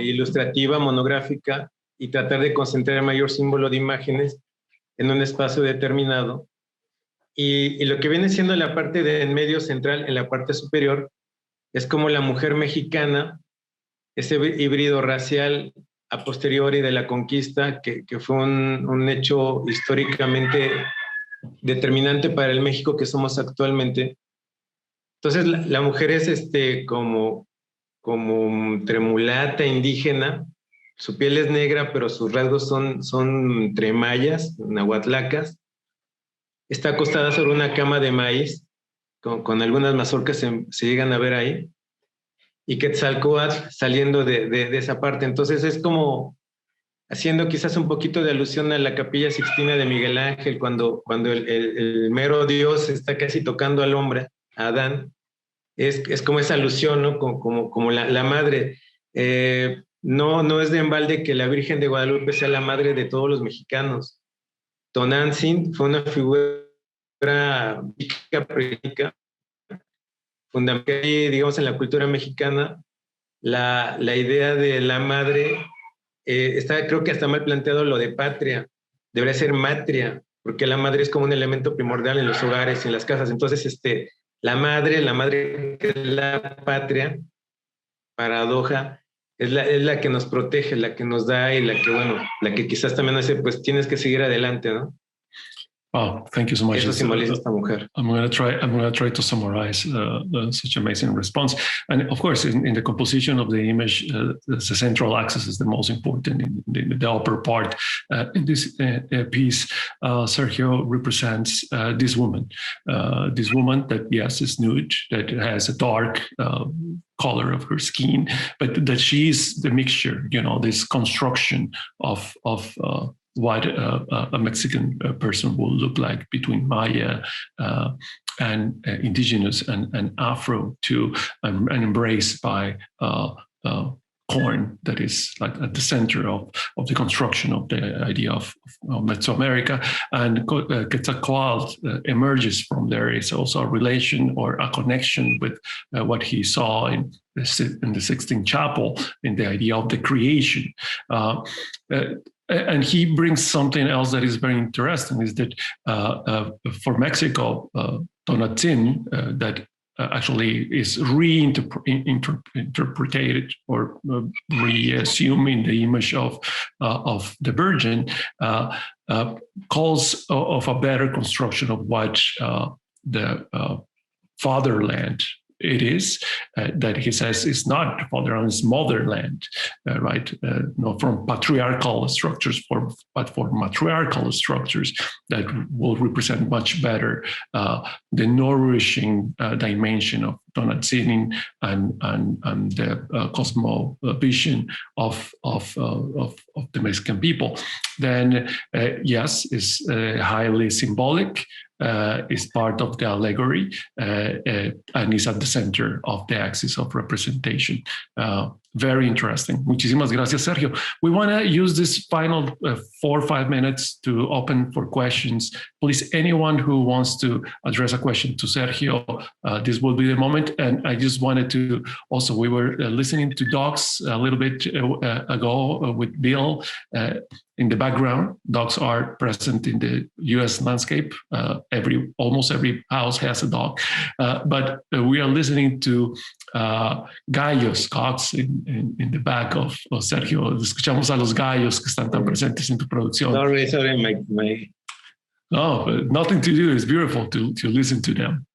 ilustrativa, monográfica, y tratar de concentrar el mayor símbolo de imágenes en un espacio determinado. Y lo que viene siendo la parte de en medio central, en la parte superior, es como la mujer mexicana, ese híbrido racial a posteriori de la conquista, que fue un hecho históricamente determinante para el México que somos actualmente. Entonces la mujer es como tremulata, indígena, su piel es negra, pero sus rasgos son entre mayas, nahuatlacas. Está acostada sobre una cama de maíz, con algunas mazorcas se llegan a ver ahí, y Quetzalcóatl saliendo de esa parte. Entonces es como haciendo quizás un poquito de alusión a la Capilla Sixtina de Miguel Ángel, cuando el mero Dios está casi tocando al hombre, a Adán. Es como esa alusión, ¿no? Como la madre. No es de embalde que la Virgen de Guadalupe sea la madre de todos los mexicanos. Tonantzin fue una figura prehispánica, fundamental, digamos, en la cultura mexicana. La idea de la madre está, creo que hasta mal planteado lo de patria. Debería ser matria, porque la madre es como un elemento primordial en los hogares, en las casas. Entonces, la madre que es la patria, paradoja, es la que nos protege, la que nos da, y la que quizás también hace, pues tienes que seguir adelante, ¿no? Oh, thank you so much. Eso simboliza esta mujer. I'm going to try to summarize such amazing response. And of course, in the composition of the image, the central axis is the most important in the upper part. In this piece, Sergio represents this woman that, yes, is nude, that has a dark color of her skin, but that she is the mixture, this construction of what a Mexican person will look like between Maya and indigenous and Afro too, and embraced by corn that is like at the center of the construction of the idea of Mesoamerica. And Quetzalcoatl emerges from there. It's also a relation or a connection with what he saw in the Sixtine Chapel, in the idea of the creation. And he brings something else that is very interesting, is that for Mexico, Tonantzin, that actually is reinterpreted or reassuming the image of the Virgin, calls of a better construction of what the fatherland it is, that he says is not fatherland, it's motherland, right? Not from patriarchal structures, but for matriarchal structures that will represent much better the nourishing dimension of Tonantzin and the cosmovision of the Mexican people. Then, yes, is highly symbolic. Is part of the allegory and is at the center of the axis of representation. Very interesting. Muchísimas gracias, Sergio. We want to use this final 4 or 5 minutes to open for questions. Please, anyone who wants to address a question to Sergio, this will be the moment. And I just wanted to also, we were listening to dogs a little bit ago with Bill. In the background, dogs are present in the U.S. landscape. Almost every house has a dog. But we are listening to gallos, cocks in the back of Sergio. Escuchamos a los gallos que están tan presentes en tu producción. Sorry, No, nothing to do. It's beautiful to listen to them.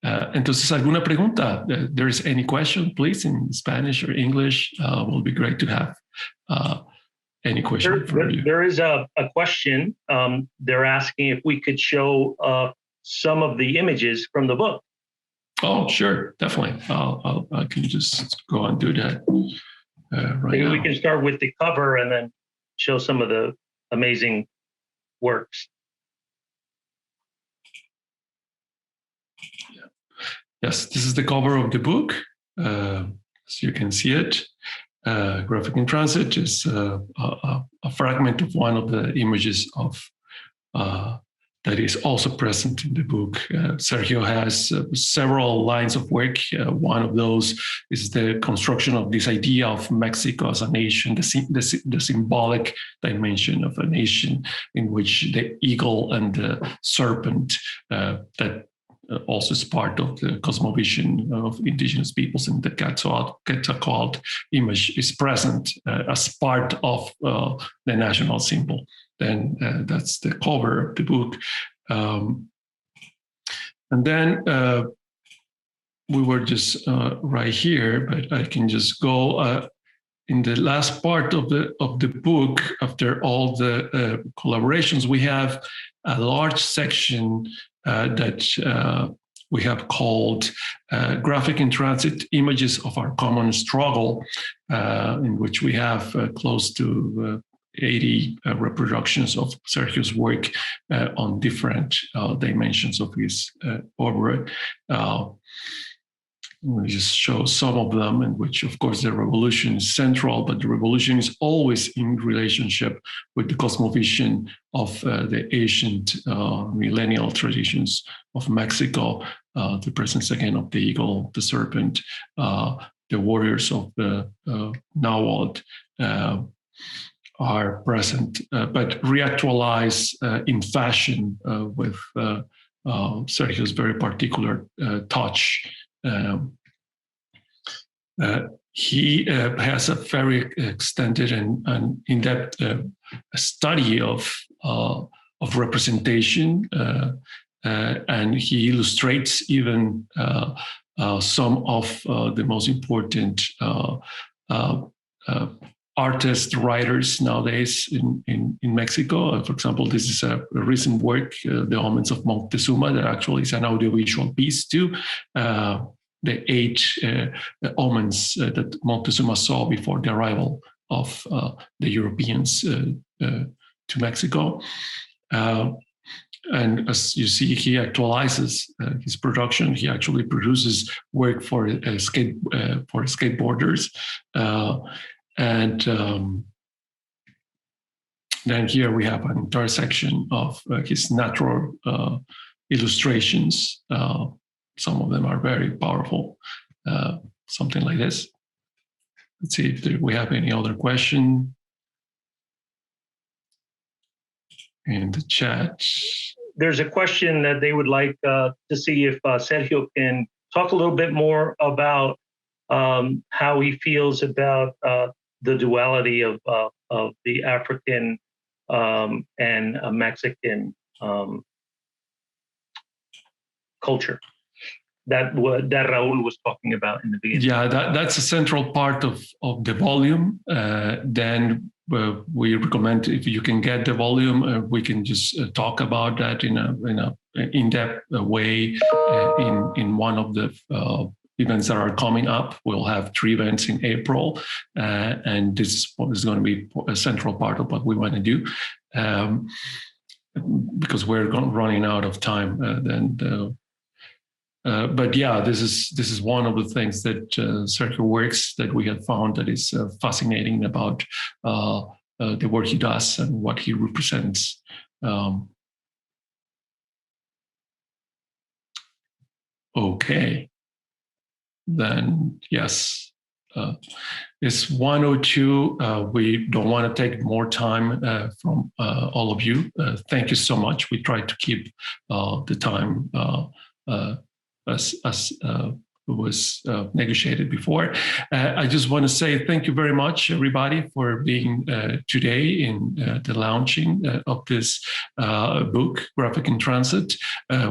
Entonces, ¿alguna pregunta? There is any question, please, in Spanish or English? Will be great to have any question for you. There is a question. They're asking if we could show some of the images from the book. Oh, sure, definitely. I can just go and do that right now. We can start with the cover and then show some of the amazing works. Yeah. Yes, this is the cover of the book. So you can see it. Graphic in Transit is a fragment of one of the images of that is also present in the book. Sergio has several lines of work. One of those is the construction of this idea of Mexico as a nation, the symbolic dimension of a nation in which the eagle and the serpent that also is part of the cosmovision of indigenous peoples, and the Quetzalcoatl image is present as part of the national symbol. Then that's the cover of the book. And then we were just right here, but I can just go in the last part of the book. After all the collaborations, we have a large section that we have called Graphic in Transit, Images of Our Common Struggle, in which we have close to 80 reproductions of Sergio's work on different dimensions of his work. We just show some of them, in which, of course, the revolution is central, but the revolution is always in relationship with the cosmovision of the ancient millennial traditions of Mexico, the presence again of the eagle, the serpent, the warriors of the Nahuatl are present, but reactualized in fashion with Sergio's very particular touch. He has a very extended and in-depth study of representation, and he illustrates even some of the most important artist writers nowadays in Mexico. For example, this is a recent work, The Omens of Monk Tezuma, that actually is an audiovisual piece too. The 8 omens that Moctezuma saw before the arrival of the Europeans to Mexico. And as you see, he actualizes his production. He actually produces work for skateboarders. And then here we have an entire section of his natural illustrations. Some of them are very powerful, something like this. Let's see if we have any other question in the chat. There's a question that they would like to see if Sergio can talk a little bit more about how he feels about the duality of the African and Mexican culture that Raul was talking about in the beginning. Yeah, that's a central part of the volume. Then we recommend, if you can get the volume, we can just talk about that in a in-depth way in one of the events that are coming up. We'll have 3 events in April, and this is going to be a central part of what we want to do, because we're running out of time. But yeah, this is one of the things that Sergio works that we have found that is fascinating about the work he does and what he represents. Okay, then yes, it's 1:02. We don't want to take more time from all of you. Thank you so much. We try to keep the time as was negotiated before. I just want to say thank you very much, everybody, for being today in the launching of this book, Graphic in Transit.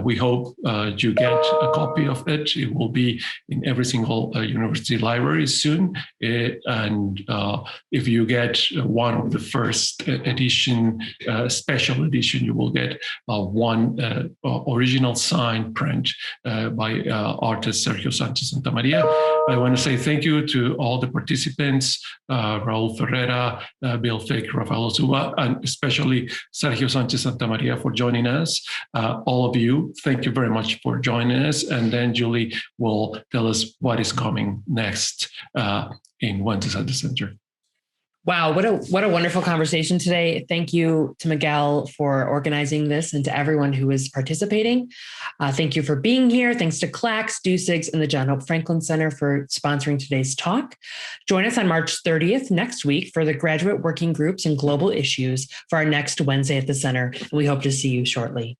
We hope you get a copy of it. It will be in every single university library soon. And if you get one of the first edition, special edition, you will get one original signed print by artist Sergio Sánchez Santamaría. I want to say thank you to all the participants, Raul Ferreira, Bill Fick, Rafael Tezuma, and especially Sergio Sánchez Santamaría for joining us. All of you, thank you very much for joining us. And then Julie will tell us what is coming next in Wednesdays at the Center. Wow, what a wonderful conversation today. Thank you to Miguel for organizing this and to everyone who is participating. Thank you for being here. Thanks to Clax, Dusigs, and the John Hope Franklin Center for sponsoring today's talk. Join us on March 30th next week for the graduate working groups and global issues for our next Wednesday at the Center. And we hope to see you shortly.